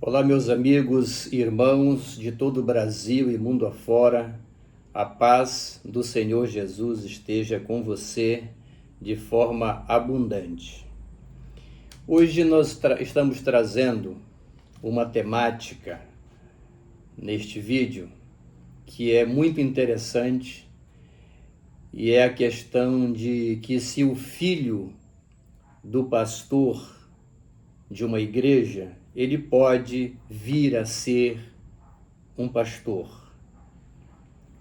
Olá, meus amigos e irmãos de todo o Brasil e mundo afora. A paz do Senhor Jesus esteja com você de forma abundante. Hoje nós estamos trazendo uma temática neste vídeo que é muito interessante e é a questão de que se o filho do pastor de uma igreja, ele pode vir a ser um pastor.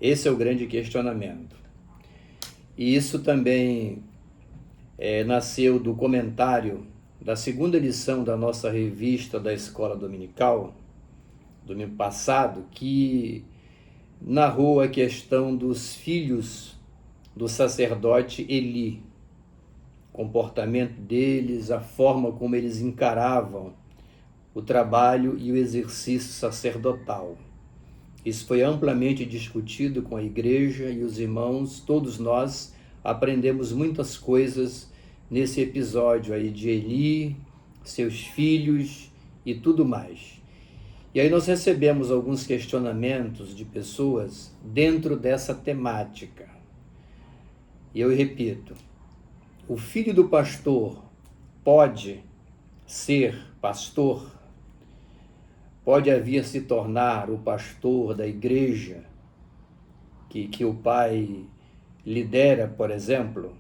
Esse é o grande questionamento. E isso também nasceu do comentário da segunda lição da nossa revista da Escola Dominical, domingo passado, que narrou a questão dos filhos do sacerdote Eli, comportamento deles, a forma como eles encaravam o trabalho e o exercício sacerdotal. Isso foi amplamente discutido com a igreja e os irmãos, todos nós aprendemos muitas coisas nesse episódio aí de Eli, seus filhos e tudo mais. E aí nós recebemos alguns questionamentos de pessoas dentro dessa temática. E eu repito, o filho do pastor pode ser pastor? Pode vir a se tornar o pastor da igreja que o pai lidera, por exemplo?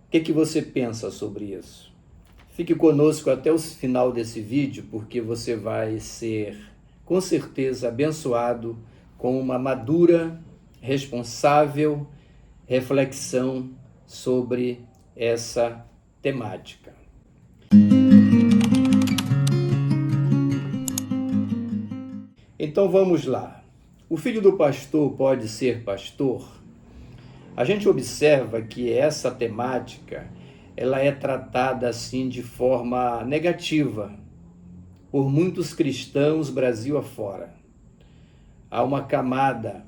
O que você pensa sobre isso? Fique conosco até o final desse vídeo, porque você vai ser, com certeza, abençoado com uma madura, responsável reflexão sobre essa temática. Então vamos lá. O filho do pastor pode ser pastor? A gente observa que essa temática ela é tratada assim de forma negativa por muitos cristãos Brasil afora. Há uma camada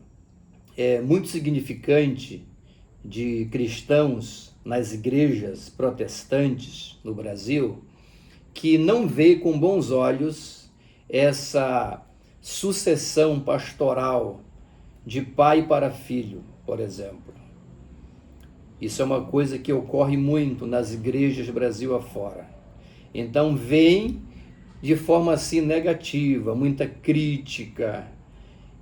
muito significante de cristãos nas igrejas protestantes no Brasil que não vê com bons olhos essa sucessão pastoral de pai para filho, por exemplo. Isso é uma coisa que ocorre muito nas igrejas Brasil afora. Então vem de forma assim negativa, muita crítica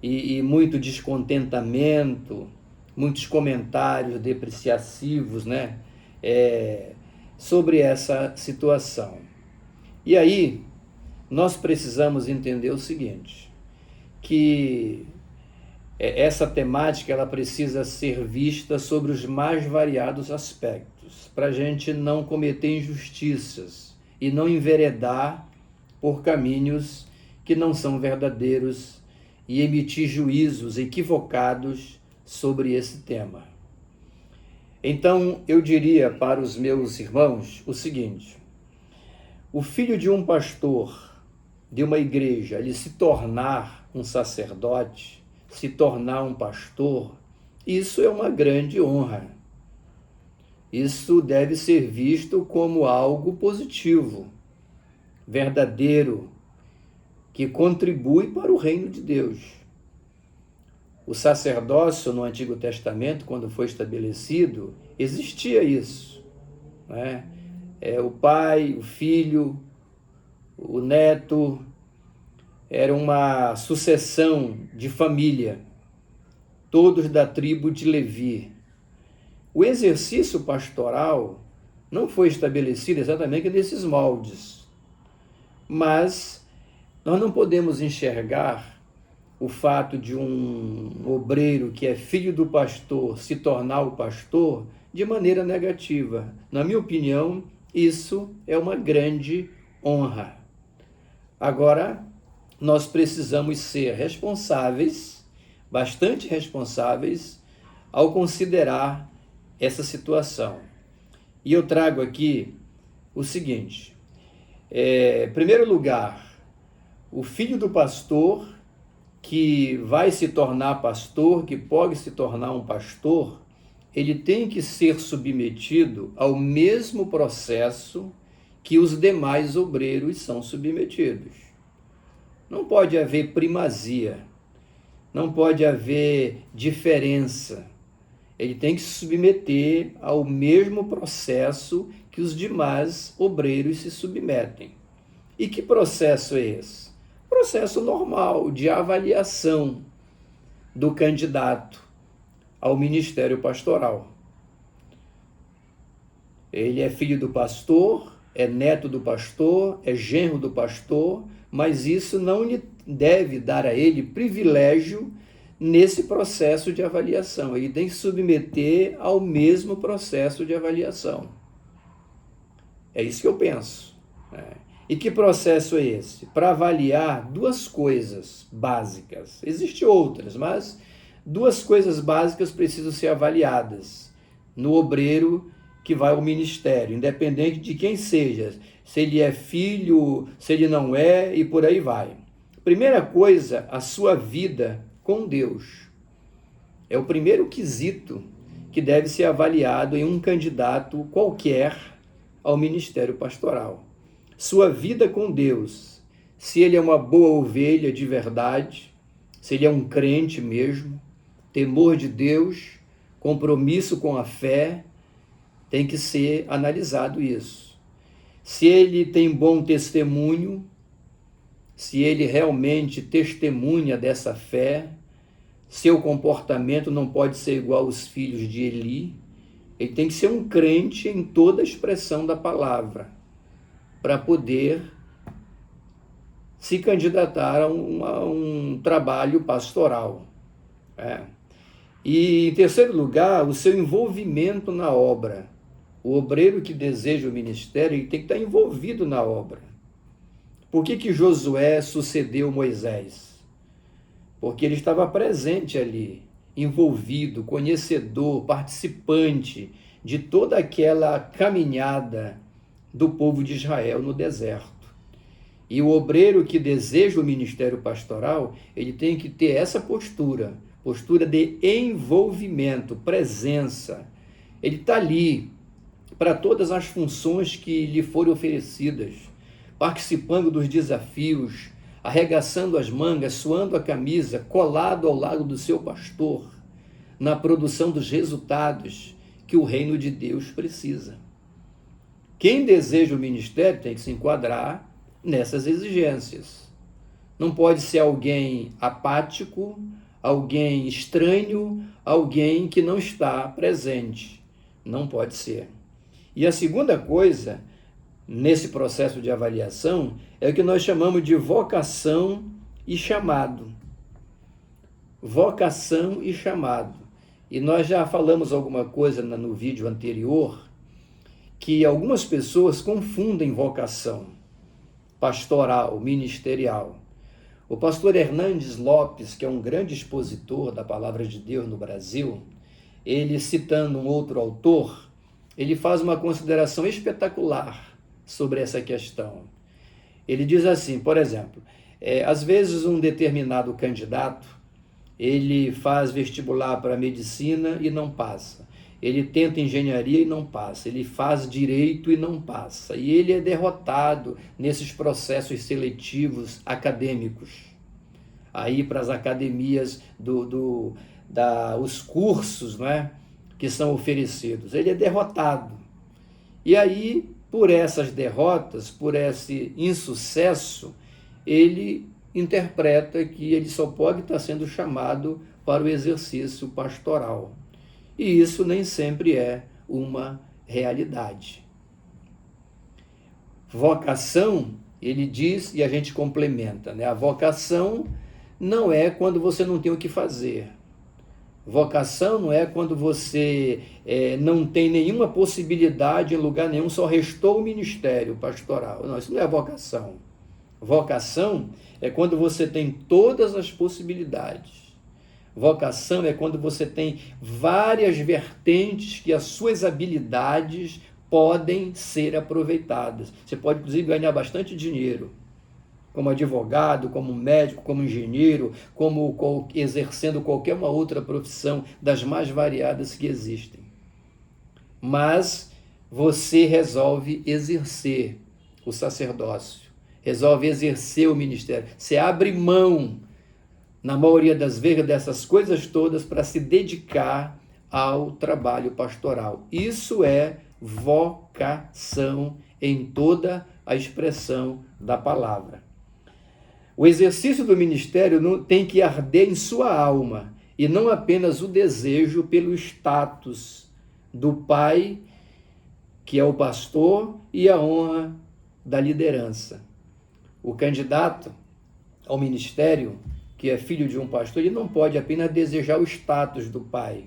e muito descontentamento, muitos comentários depreciativos, sobre essa situação. E aí nós precisamos entender o seguinte, que essa temática ela precisa ser vista sobre os mais variados aspectos, para a gente não cometer injustiças e não enveredar por caminhos que não são verdadeiros e emitir juízos equivocados sobre esse tema. Então, eu diria para os meus irmãos o seguinte, o filho de um pastor de uma igreja, ele se tornar um sacerdote, se tornar um pastor, isso é uma grande honra. Isso deve ser visto como algo positivo, verdadeiro, que contribui para o reino de Deus. O sacerdócio no Antigo Testamento, quando foi estabelecido, existia isso, né? O pai, o filho, o neto, era uma sucessão de família, todos da tribo de Levi. O exercício pastoral não foi estabelecido exatamente nesses moldes, mas nós não podemos enxergar o fato de um obreiro que é filho do pastor se tornar o pastor de maneira negativa. Na minha opinião, isso é uma grande honra. Agora, nós precisamos ser responsáveis, bastante responsáveis, ao considerar essa situação. E eu trago aqui o seguinte, em primeiro lugar, o filho do pastor que vai se tornar pastor, que pode se tornar um pastor, ele tem que ser submetido ao mesmo processo que os demais obreiros são submetidos. Não pode haver primazia, não pode haver diferença. Ele tem que se submeter ao mesmo processo que os demais obreiros se submetem. E que processo é esse? Processo normal de avaliação do candidato ao ministério pastoral. Ele é filho do pastor, é neto do pastor, é genro do pastor, mas isso não lhe deve dar a ele privilégio nesse processo de avaliação. Ele tem que se submeter ao mesmo processo de avaliação. É isso que eu penso. E que processo é esse? Para avaliar duas coisas básicas. Existem outras, mas duas coisas básicas precisam ser avaliadas no obreiro que vai ao ministério, independente de quem seja, se ele é filho, se ele não é, e por aí vai. Primeira coisa, a sua vida com Deus. É o primeiro quesito que deve ser avaliado em um candidato qualquer ao ministério pastoral. Sua vida com Deus, se ele é uma boa ovelha de verdade, se ele é um crente mesmo, temor de Deus, compromisso com a fé, tem que ser analisado isso. Se ele tem bom testemunho, se ele realmente testemunha dessa fé, seu comportamento não pode ser igual aos filhos de Eli, ele tem que ser um crente em toda a expressão da palavra, para poder se candidatar a um trabalho pastoral. E, em terceiro lugar, o seu envolvimento na obra. O obreiro que deseja o ministério, ele tem que estar envolvido na obra. Por que Josué sucedeu Moisés? Porque ele estava presente ali, envolvido, conhecedor, participante de toda aquela caminhada do povo de Israel no deserto. E o obreiro que deseja o ministério pastoral, ele tem que ter essa postura de envolvimento, presença. Ele está ali para todas as funções que lhe forem oferecidas, participando dos desafios, arregaçando as mangas, suando a camisa, colado ao lado do seu pastor, na produção dos resultados que o reino de Deus precisa. Quem deseja o ministério tem que se enquadrar nessas exigências. Não pode ser alguém apático, alguém estranho, alguém que não está presente. Não pode ser. E a segunda coisa, nesse processo de avaliação, é o que nós chamamos de vocação e chamado. Vocação e chamado. E nós já falamos alguma coisa no vídeo anterior, que algumas pessoas confundem vocação pastoral, ministerial. O pastor Hernandes Lopes, que é um grande expositor da palavra de Deus no Brasil, ele citando um outro autor, ele faz uma consideração espetacular sobre essa questão. Ele diz assim, por exemplo, às vezes um determinado candidato, ele faz vestibular para medicina e não passa. Ele tenta engenharia e não passa. Ele faz direito e não passa. E ele é derrotado nesses processos seletivos acadêmicos. Aí para as academias, os cursos, né, que são oferecidos. Ele é derrotado. E aí, por essas derrotas, por esse insucesso, ele interpreta que ele só pode estar sendo chamado para o exercício pastoral. E isso nem sempre é uma realidade. Vocação, ele diz, e a gente complementa, né? A vocação não é quando você não tem o que fazer. Vocação não é quando você não tem nenhuma possibilidade em lugar nenhum, só restou o ministério pastoral. Não, isso não é vocação. Vocação é quando você tem todas as possibilidades. Vocação é quando você tem várias vertentes que as suas habilidades podem ser aproveitadas. Você pode, inclusive, ganhar bastante dinheiro, como advogado, como médico, como engenheiro, como exercendo qualquer uma outra profissão das mais variadas que existem. Mas você resolve exercer o sacerdócio, resolve exercer o ministério. Você abre mão, na maioria das vezes, dessas coisas todas para se dedicar ao trabalho pastoral. Isso é vocação em toda a expressão da palavra. O exercício do ministério tem que arder em sua alma, e não apenas o desejo pelo status do pai, que é o pastor, e a honra da liderança. O candidato ao ministério, que é filho de um pastor, ele não pode apenas desejar o status do pai,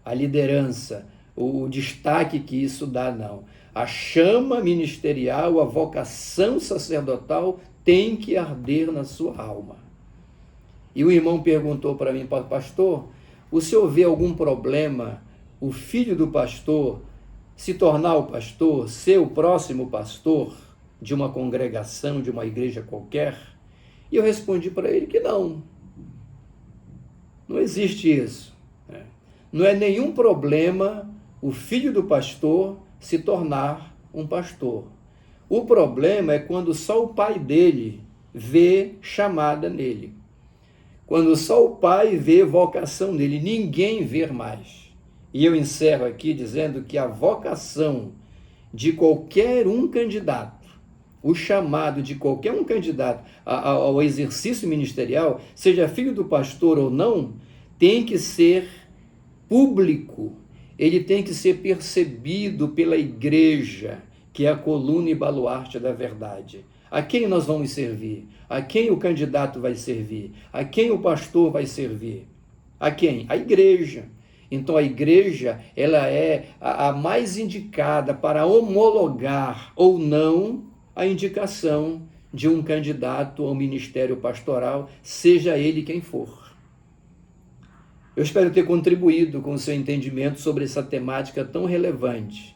a liderança, o destaque que isso dá, não. A chama ministerial, a vocação sacerdotal tem que arder na sua alma. E o irmão perguntou para mim, pastor, o senhor vê algum problema o filho do pastor se tornar o pastor, ser o próximo pastor de uma congregação, de uma igreja qualquer? E eu respondi para ele que não. Não existe isso. Não é nenhum problema o filho do pastor se tornar um pastor. O problema é quando só o pai dele vê chamada nele. Quando só o pai vê vocação nele, ninguém vê mais. E eu encerro aqui dizendo que a vocação de qualquer um candidato, o chamado de qualquer um candidato ao exercício ministerial, seja filho do pastor ou não, tem que ser público, ele tem que ser percebido pela igreja, que é a coluna e baluarte da verdade. A quem nós vamos servir? A quem o candidato vai servir? A quem o pastor vai servir? A quem? A igreja. Então a igreja, ela é a mais indicada para homologar ou não a indicação de um candidato ao ministério pastoral, seja ele quem for. Eu espero ter contribuído com o seu entendimento sobre essa temática tão relevante.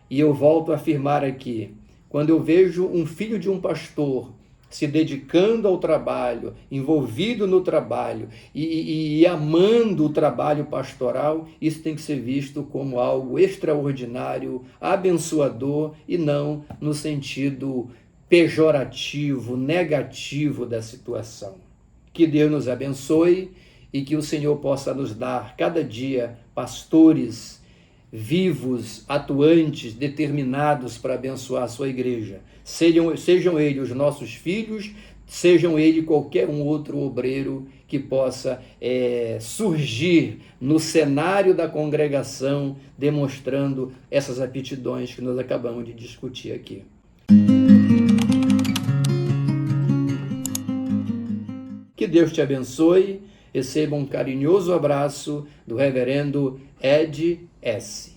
E eu volto a afirmar aqui, quando eu vejo um filho de um pastor se dedicando ao trabalho, envolvido no trabalho e amando o trabalho pastoral, isso tem que ser visto como algo extraordinário, abençoador e não no sentido pejorativo, negativo da situação. Que Deus nos abençoe e que o Senhor possa nos dar cada dia pastores vivos, atuantes, determinados para abençoar a sua igreja. Sejam eles os nossos filhos, sejam eles qualquer um outro obreiro que possa surgir no cenário da congregação, demonstrando essas aptidões que nós acabamos de discutir aqui. Que Deus te abençoe. Receba um carinhoso abraço do reverendo Ed S.